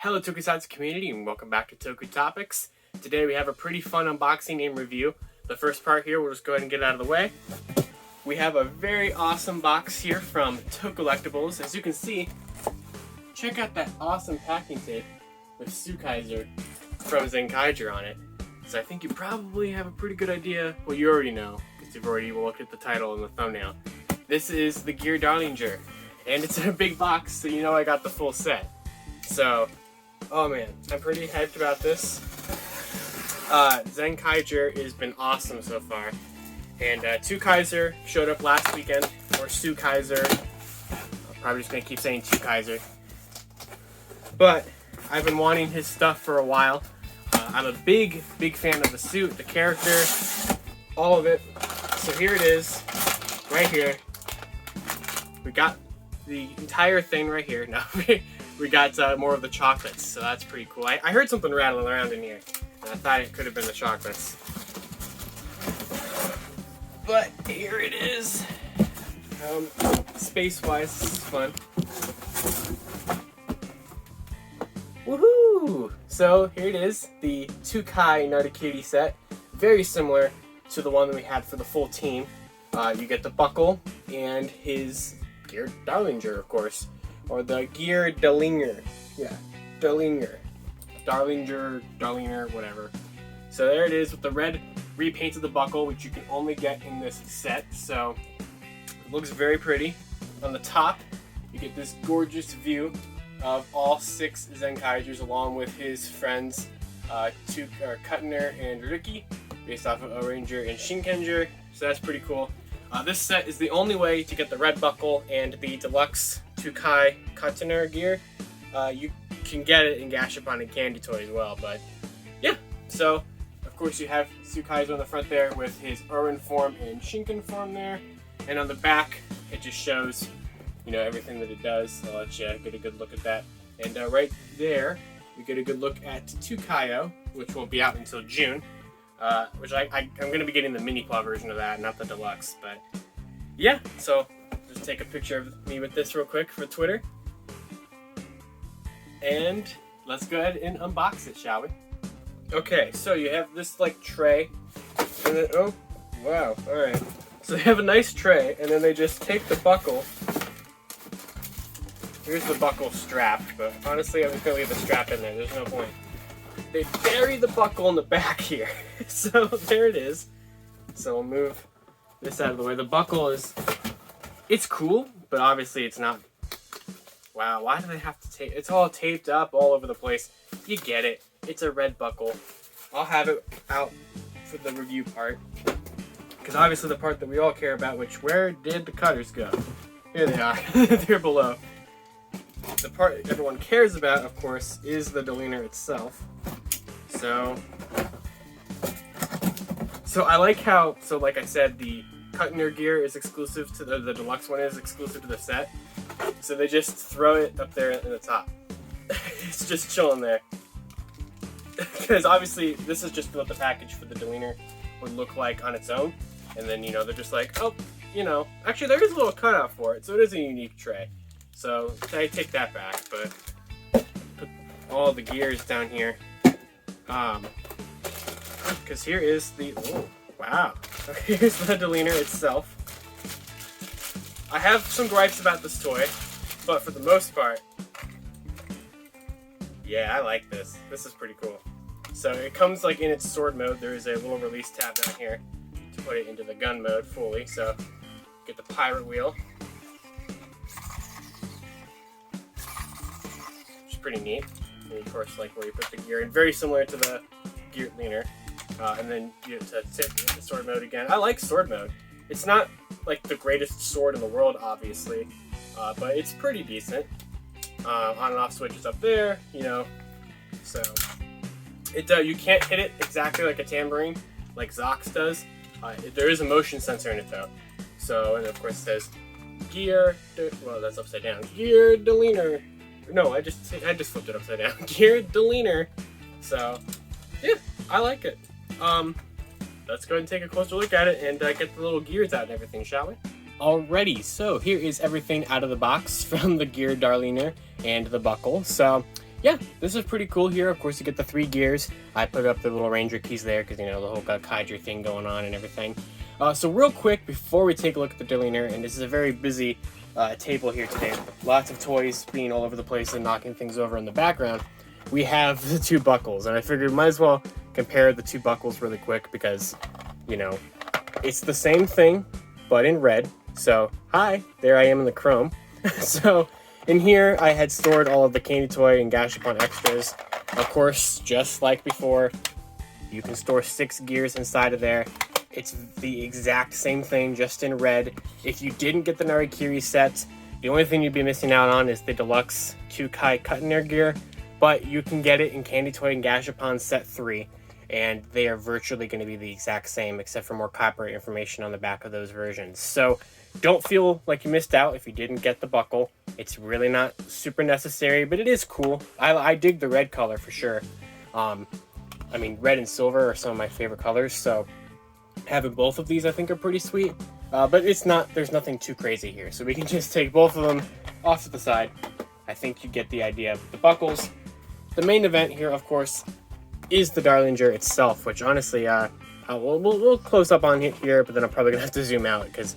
Hello Tokusatsu community and welcome back to Toku Topics. Today we have a pretty fun unboxing and review. The first part here, we'll just go ahead and get it out of the way. We have a very awesome box here from TwoKai. As you can see, check out that awesome packing tape with TwoKaiser from Zenkaiger on it. So I think you probably have a pretty good idea. Well, you already know, because you've already looked at the title and the thumbnail. This is the GearDalinger, and it's in a big box, so you know I got the full set. So, oh man, I'm pretty hyped about this. Zenkaiger has been awesome so far. And TwoKaiser showed up last weekend, or TwoKaiser. I'm probably just going to keep saying TwoKaiser. But I've been wanting his stuff for a while. I'm a big fan of the suit, the character, all of it. So here it is, right here. We got the entire thing right here. No, we got more of the chocolates, so that's pretty cool. I heard something rattling around in here, and I thought it could have been the chocolates. But here it is. Space-wise, this is fun. Woohoo! So here it is, the TwoKai Narikiri set. Very similar to the one that we had for the full team. You get the buckle and his GearDalinger, of course. Or the GearDalinger. Yeah, Dalinger. Darlinger, whatever. So there it is with the red repaint of the buckle, which you can only get in this set. So it looks very pretty. On the top, you get this gorgeous view of all 6 Zenkaigers along with his friends TwoKaiCutanner and Ricky, based off of Ranger and Shinken. So that's pretty cool. This set is the only way to get the red buckle and the deluxe TwoKaiCutanner gear. You can get it in Gashapon and Candy Toy as well, but yeah. So, of course, you have TwoKaiser on the front there with his Ohran Form and Shinken Form there. And on the back, it just shows, you know, everything that it does. I'll let you get a good look at that. And right there, we get a good look at TwoKaiO, which won't be out until June. Which I'm going to be getting the mini claw version of that, not the deluxe. But yeah, so just take a picture of me with this real quick for Twitter. And let's go ahead and unbox it, shall we? Okay, so you have this like tray. And then, oh, wow, alright. So they have a nice tray, and then they just take the buckle. Here's the buckle strapped, but honestly, I'm just going to leave the strap in there. There's no point. They bury the buckle in the back here. So there it is. So we'll move this out of the way. The buckle is, it's cool, but obviously it's not. Wow, why do they have to tape? It's all taped up all over the place. You get it. It's a red buckle. I'll have it out for the review part. Because obviously the part that we all care about, which, where did the cutters go? Here they are. They're below. The part everyone cares about, of course, is the Dalinger itself. So I like how, so like I said, the Cutanner gear is exclusive to the deluxe one is exclusive to the set. So they just throw it up there in the top. It's just chilling there. Because obviously this is just what the package for the Dalinger would look like on its own. And then, you know, they're just like, oh, you know, actually there is a little cutout for it, so it is a unique tray. So I take that back, but put all the gears down here. Because here is the, oh, wow. Here's the Dalinger itself. I have some gripes about this toy, but for the most part, yeah, I like this. This is pretty cool. So it comes like in its sword mode. There is a little release tab down here to put it into the gun mode fully. So get the pirate wheel, which is pretty neat. And of course, like where you put the gear in, very similar to the GearTlinger. And then you get to tip into sword mode again. I like sword mode. It's not like the greatest sword in the world, obviously, but it's pretty decent. On and off switches up there, you know. So it you can't hit it exactly like a tambourine, like Zox does. There is a motion sensor in it though. So, and of course it says well, that's upside down. GearDalinger. No, I just flipped it upside down. GearDalinger. So yeah, I like it. Let's go ahead and take a closer look at it and get the little gears out and everything, shall we? Alrighty, so here is everything out of the box from the GearDalinger and the buckle. So yeah, this is pretty cool here. Of course, you get the 3 gears. I put up the little Ranger keys there because, you know, the whole Kaiser thing going on and everything. So real quick, before we take a look at the DeLiner, and this is a very busy table here today, lots of toys being all over the place and knocking things over in the background, we have the 2 buckles. And I figured might as well compare the 2 buckles really quick because, you know, it's the same thing, but in red. So, hi, there I am in the chrome. So, in here, I had stored all of the candy toy and Gashapon extras. Of course, just like before, you can store 6 gears inside of there. It's the exact same thing, just in red. If you didn't get the Narikiri set, the only thing you'd be missing out on is the deluxe TwoKaiCutanner gear, but you can get it in Candy Toy and Gashapon set 3, and they are virtually going to be the exact same, except for more copyright information on the back of those versions. So don't feel like you missed out if you didn't get the buckle. It's really not super necessary, but it is cool. I dig the red color for sure. I mean, red and silver are some of my favorite colors, so having both of these I think are pretty sweet. But it's not, there's nothing too crazy here, so we can just take both of them off to the side. I think you get the idea of the buckles. The main event here, of course, is the DeLiner itself, which honestly, we'll close up on it here, but then I'm probably gonna have to zoom out because,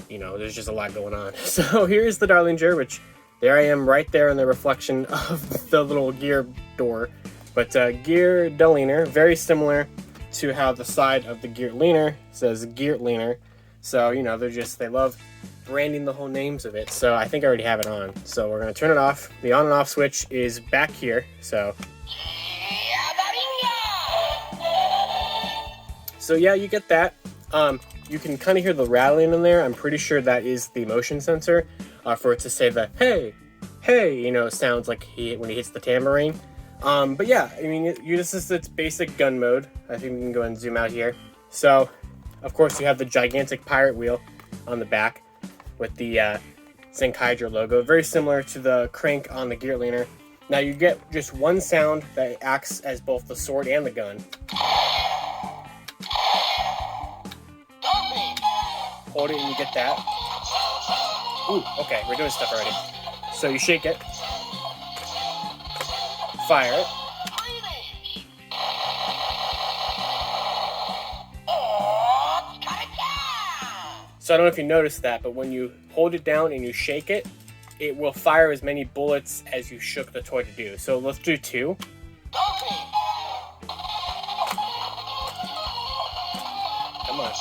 you know, there's just a lot going on. So here's the DeLiner, which there I am right there in the reflection of the little gear door. But GearDalinger, very similar to how the side of the GearTlinger says GearTlinger. So, you know, they love branding the whole names of it. So I think I already have it on. So we're gonna turn it off. The on and off switch is back here. So yeah, you get that. You can kind of hear the rattling in there. I'm pretty sure that is the motion sensor for it to say the hey, you know, sounds like when he hits the tambourine. But yeah, I mean, this is its basic gun mode. I think we can go ahead and zoom out here. So, of course, you have the gigantic pirate wheel on the back with the Zenkaiger logo, very similar to the crank on the GearTlinger. Now you get just one sound that acts as both the sword and the gun. Hold it and you get that. Ooh, okay, we're doing stuff already. So you shake it. Fire it. So I don't know if you noticed that, but when you hold it down and you shake it, it will fire as many bullets as you shook the toy to do. So let's do 2. Come on.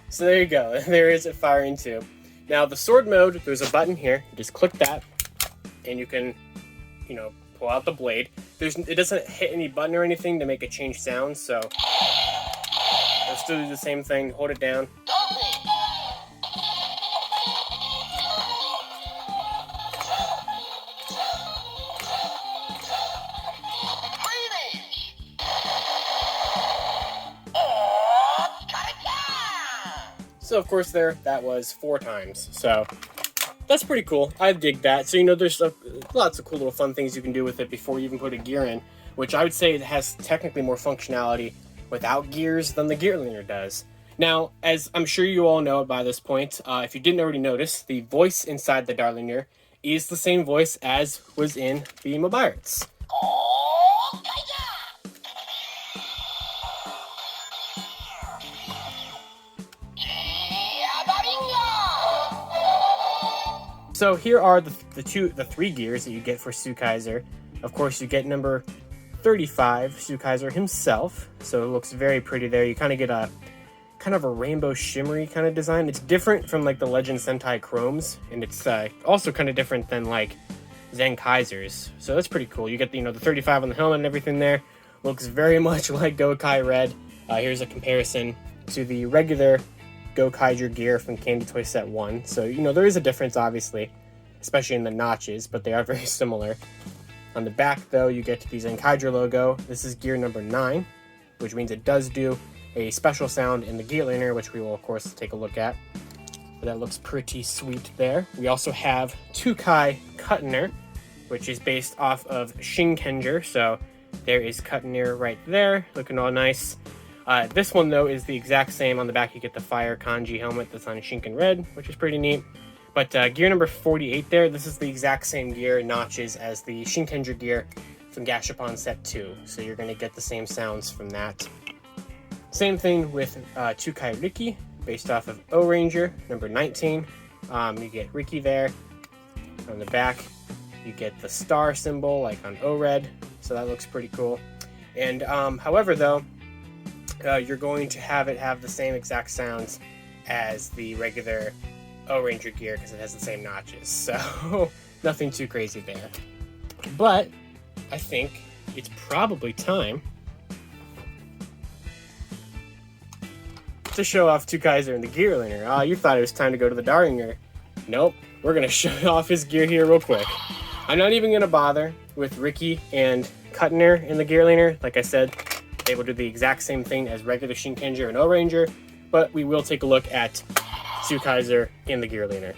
So there you go. There is it firing 2. Now the sword mode, there's a button here. You just click that, and you can, you know, pull out the blade. It doesn't hit any button or anything to make it change sounds, so let's still do the same thing. Hold it down. So of course that was 4 times. So that's pretty cool. I dig that. So, you know, there's lots of cool little fun things you can do with it before you even put a gear in, which I would say it has technically more functionality without gears than the GearTlinger does. Now, as I'm sure you all know by this point, if you didn't already notice, the voice inside the DeLiner is the same voice as was in the Mobiles. So here are the 3 gears that you get for TwoKaiser. Of course, you get number 35, TwoKaiser himself. So it looks very pretty there. You kind of get a rainbow shimmery kind of design. It's different from like the Legend Sentai Chromes, and it's also kind of different than like Zenkaisers. So that's pretty cool. You get the 35 on the helmet and everything there. Looks very much like Gokai Red. Here's a comparison to the regular GoKaiger gear from Candy Toy Set 1. So, you know, there is a difference, obviously, especially in the notches, but they are very similar. On the back, though, you get the Zenkaiger logo. This is gear number 9, which means it does do a special sound in the GearTlinger, which we will, of course, take a look at. But that looks pretty sweet there. We also have TwoKaiCutanner, which is based off of Shinken. So there is Cutanner right there, looking all nice. This one, though, is the exact same. On the back, you get the fire kanji helmet that's on Shinken Red, which is pretty neat. But gear number 48 there, this is the exact same gear notches as the Shinkenger gear from Gashapon Set 2. So you're going to get the same sounds from that. Same thing with TwoKaiRicky, based off of O-Ranger, number 19. You get Ricky there. On the back, you get the star symbol, like on O-Red. So that looks pretty cool. And however, though, you're going to have it have the same exact sounds as the regular O-Ranger gear because it has the same notches. So nothing too crazy there. But I think it's probably time to show off TwoKaiser and the GearDalinger. You thought it was time to go to the Dalinger. Nope, we're going to show off his gear here real quick. I'm not even going to bother with Ricky and Cutanner in the GearDalinger. Like I said, they will do the exact same thing as regular Shinkenger and O-Ranger, but we will take a look at TwoKaiser in the GearDalinger.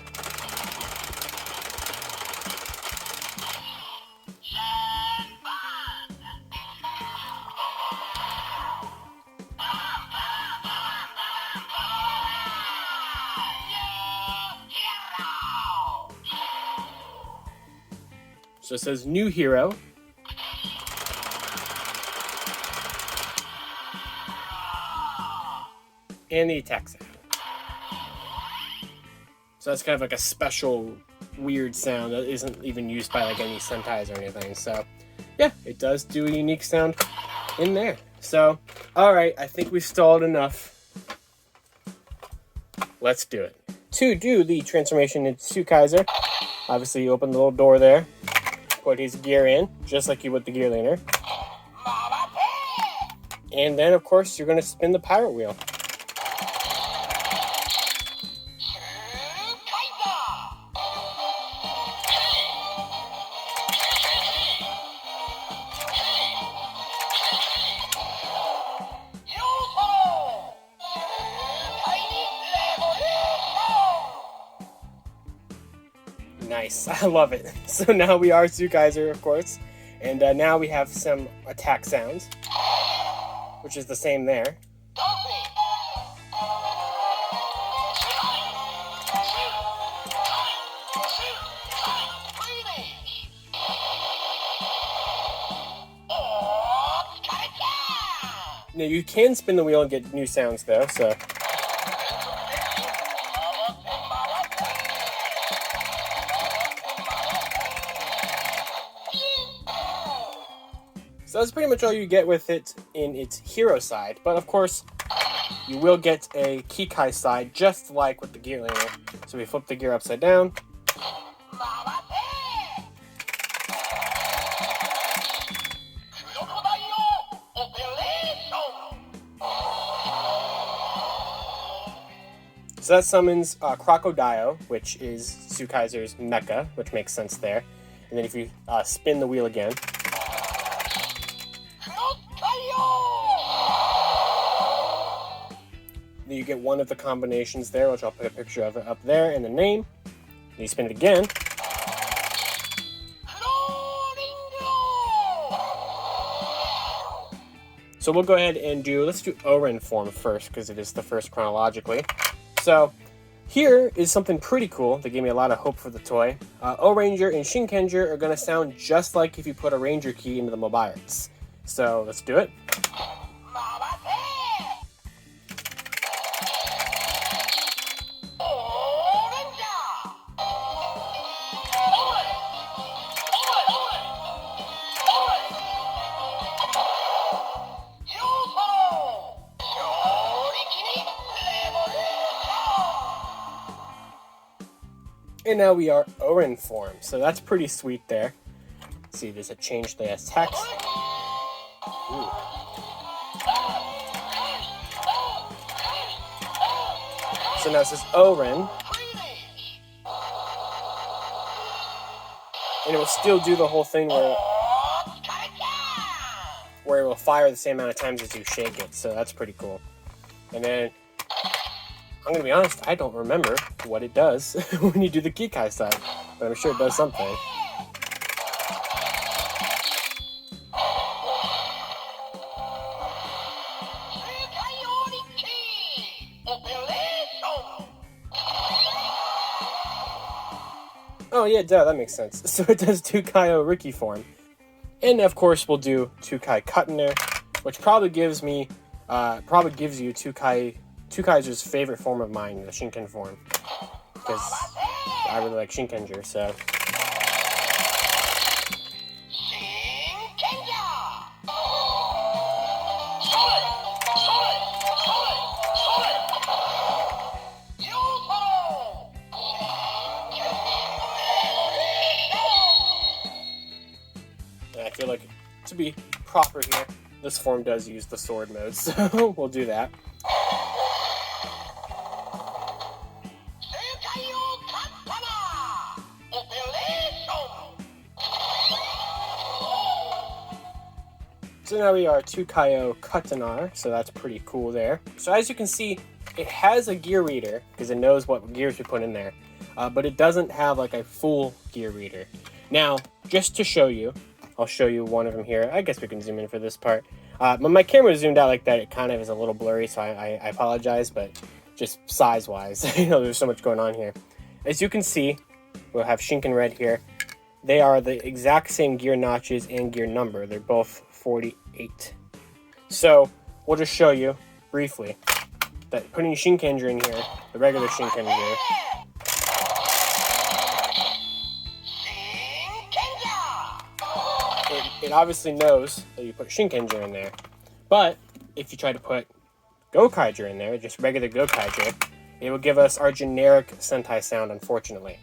So it says new hero. And the attack sound. So that's kind of like a special weird sound that isn't even used by like any Sentais or anything. So yeah, it does do a unique sound in there. So, alright, I think we've stalled enough. Let's do it. To do the transformation into TwoKaiser, obviously you open the little door there, put his gear in, just like you would the GearDalinger. And then, of course, you're going to spin the pirate wheel. Nice, I love it. So now we are TwoKaiser, of course, and now we have some attack sounds, which is the same there. Now you can spin the wheel and get new sounds though, so. So that's pretty much all you get with it in its hero side. But of course, you will get a Kikai side, just like with the GearDalinger. So we flip the gear upside down. So that summons Crocodile, which is TwoKaiser's mecha, which makes sense there. And then if you spin the wheel again, you get one of the combinations there, which I'll put a picture of it up there, and the name. And you spin it again. So we'll go ahead and let's do Ohran Form first, because it is the first chronologically. So here is something pretty cool that gave me a lot of hope for the toy. O-Ranger and Shinkenger are going to sound just like if you put a Ranger key into the mobiles. So let's do it. And now we are Ohran Form, so that's pretty sweet there. Let's see, does it change the text? Ooh. So now it says Ohran. And it will still do the whole thing where it will fire the same amount of times as you shake it, so that's pretty cool. And then I'm going to be honest, I don't remember what it does when you do the Kikai side, but I'm sure it does something. Oh yeah, duh, that makes sense. So it does TwoKaiRicky form. And of course we'll do TwoKaiCutanner, which probably gives you TwoKaiser's favorite form of mine, the Shinken Form. Because I really like Shinkenger, so. And I feel like to be proper here, this form does use the sword mode, so we'll do that. So now we are TwoKaiCutanner, so that's pretty cool there. So as you can see, it has a gear reader, because it knows what gears we put in there, but it doesn't have like a full gear reader. Now, just to show you, I'll show you one of them here. I guess we can zoom in for this part. But my camera zoomed out like that, it kind of is a little blurry, so I apologize, but just size-wise, there's so much going on here. As you can see, we'll have Shinken Red here. They are the exact same gear notches and gear number. They're both 48. So we'll just show you briefly that putting Shinkenger in here, the regular Shinkenger, it obviously knows that you put Shinkenger in there. But if you try to put GoKaiger in there, just regular GoKaiger, it will give us our generic Sentai sound, unfortunately.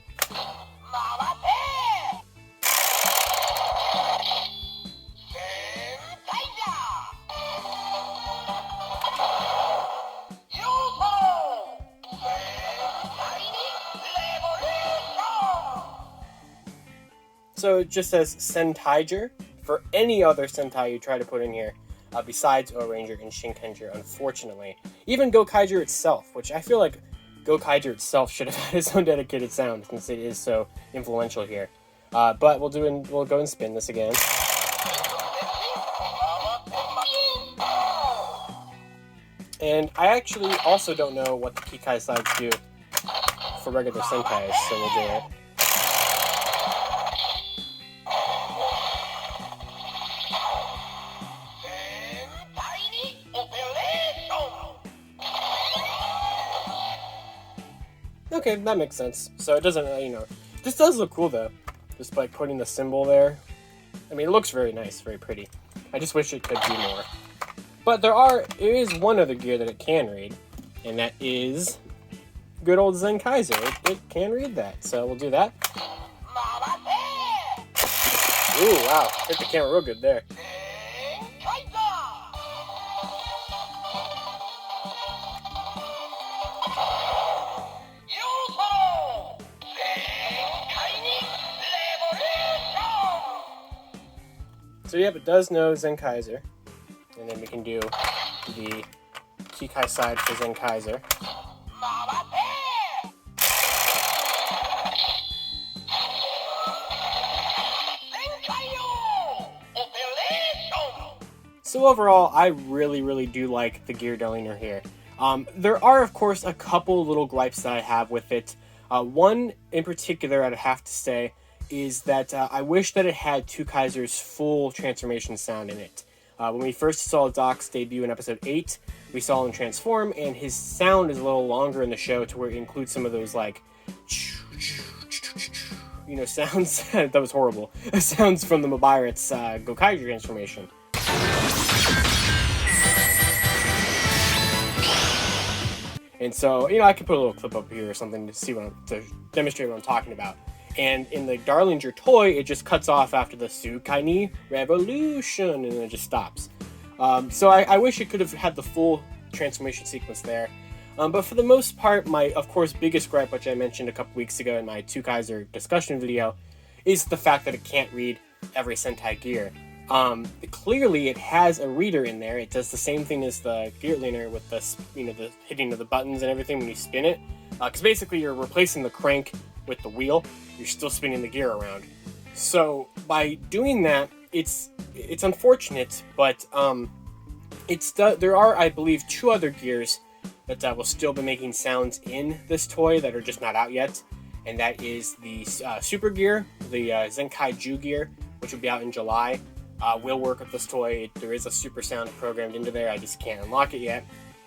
So it just says Zenkaiger for any other Sentai you try to put in here, besides Ranger and Shinkenger, unfortunately. Even GoKaiger itself, which I feel like GoKaiger itself should have had its own dedicated sound, since it is so influential here. But we'll go and spin this again. And I actually also don't know what the Kikai sides do for regular Sentais, so we'll do it. Okay, that makes sense. So it doesn't, this does look cool though. Just by putting the symbol there. I mean, it looks very nice, very pretty. I just wish it could do more. But there is one other gear that it can read, and that is good old Zenkaiser. It can read that, so we'll do that. Ooh, wow, hit the camera real good there. So yep, it does know Zenkaiser, and then we can do the Kikai side for Zenkaiser. So overall, I really do like the GearDalinger here. There are, of course, a couple little gripes that I have with it. One in particular I'd have to say is that I wish that it had TwoKaiser's full transformation sound in it. When we first saw Doc's debut in episode 8, we saw him transform, and his sound is a little longer in the show to where it includes some of those, like, sounds. That was horrible. Sounds from the Mobirat's GoKaiger transformation. And so, I can put a little clip up here or something to demonstrate what I'm talking about. And in the Darlinger toy, it just cuts off after the Tsukai Revolution, and then it just stops. So I wish it could have had the full transformation sequence there. But for the most part, my, of course, biggest gripe, which I mentioned a couple weeks ago in my TwoKaiser discussion video, is the fact that it can't read every Sentai gear. Clearly, it has a reader in there. It does the same thing as the GearTlinger with the, the hitting of the buttons and everything when you spin it. Because basically, you're replacing the crank with the wheel. You're still spinning the gear around. So by doing that, it's unfortunate, but there are, I believe, 2 other gears that will still be making sounds in this toy that are just not out yet. and that is the Super Gear, the Zenkaiger gear, which will be out in July. Will work with this toy. There is a super sound programmed into there, I just can't unlock it yet.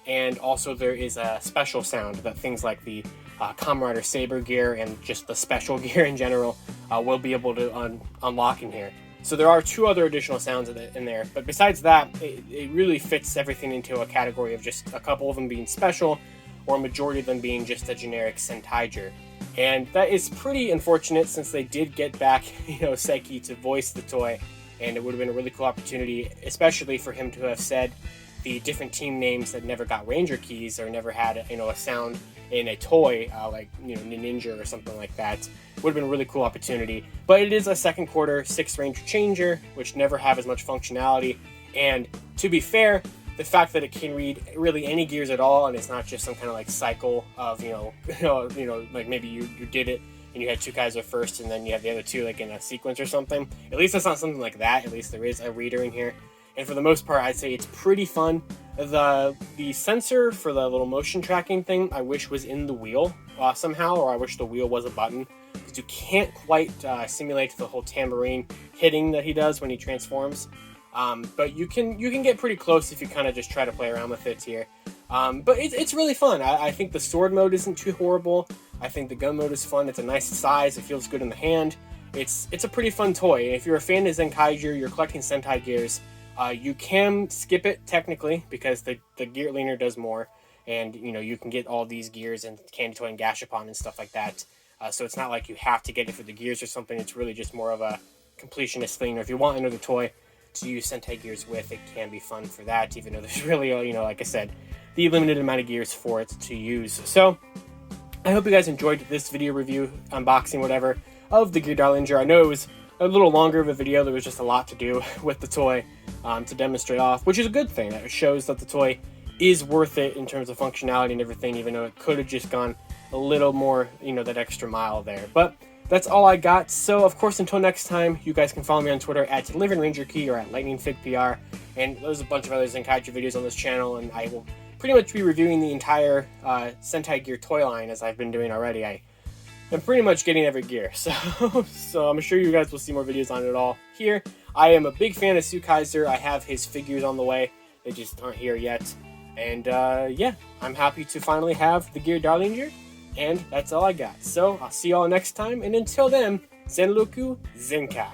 And also there is a special sound that things like the Kamen Rider Saber gear and just the special gear in general will be able to unlock in here. So there are 2 other additional sounds in there, but besides that, it really fits everything into a category of just a couple of them being special, or a majority of them being just a generic Zenkaiger. And that is pretty unfortunate since they did get back, Seki to voice the toy, and it would have been a really cool opportunity, especially for him to have said the different team names that never got Ranger keys or never had a sound in a toy like Ninja or something like that. Would have been a really cool opportunity. But it is a second quarter 6 Ranger changer, which never have as much functionality. And to be fair, the fact that it can read really any gears at all, and it's not just some kind of like cycle of like maybe you did it and you had TwoKaiser first and then you have the other 2 like in a sequence or something. At least it's not something like that. At least there is a reader in here. And for the most part, I'd say it's pretty fun. The sensor for the little motion tracking thing, I wish was in the wheel somehow, or I wish the wheel was a button, because you can't quite simulate the whole tambourine hitting that he does when he transforms. But you can get pretty close if you kind of just try to play around with it here. But it's really fun. I think the sword mode isn't too horrible. I think the gun mode is fun. It's a nice size. It feels good in the hand. It's a pretty fun toy. If you're a fan of Zenkaiger, you're collecting Sentai Gears, you can skip it technically because the GearTlinger does more, and you can get all these gears and Candy Toy and Gashapon and stuff like that. So it's not like you have to get it for the gears or something. It's really just more of a completionist thing. Or if you want another toy to use Sentai Gears with, it can be fun for that, even though there's really, like I said, the limited amount of gears for it to use. So I hope you guys enjoyed this video review, unboxing, whatever, of the GearDalinger. I know it was a little longer of a video. There was just a lot to do with the toy to demonstrate off, which is a good thing. It shows that the toy is worth it in terms of functionality and everything, even though it could have just gone a little more, that extra mile there. But that's all I got. So, of course, until next time, you guys can follow me on Twitter at LivingRangerKey or at LightningFigPR. And there's a bunch of other Zenkaiger videos on this channel, and I will pretty much be reviewing the entire Sentai Gear toy line as I've been doing already. I'm pretty much getting every gear, so I'm sure you guys will see more videos on it all here. I am a big fan of TwoKaiser. I have his figures on the way. They just aren't here yet. And yeah, I'm happy to finally have the GearDalinger, and that's all I got. So I'll see y'all next time, and until then, Zenroku Zenkai.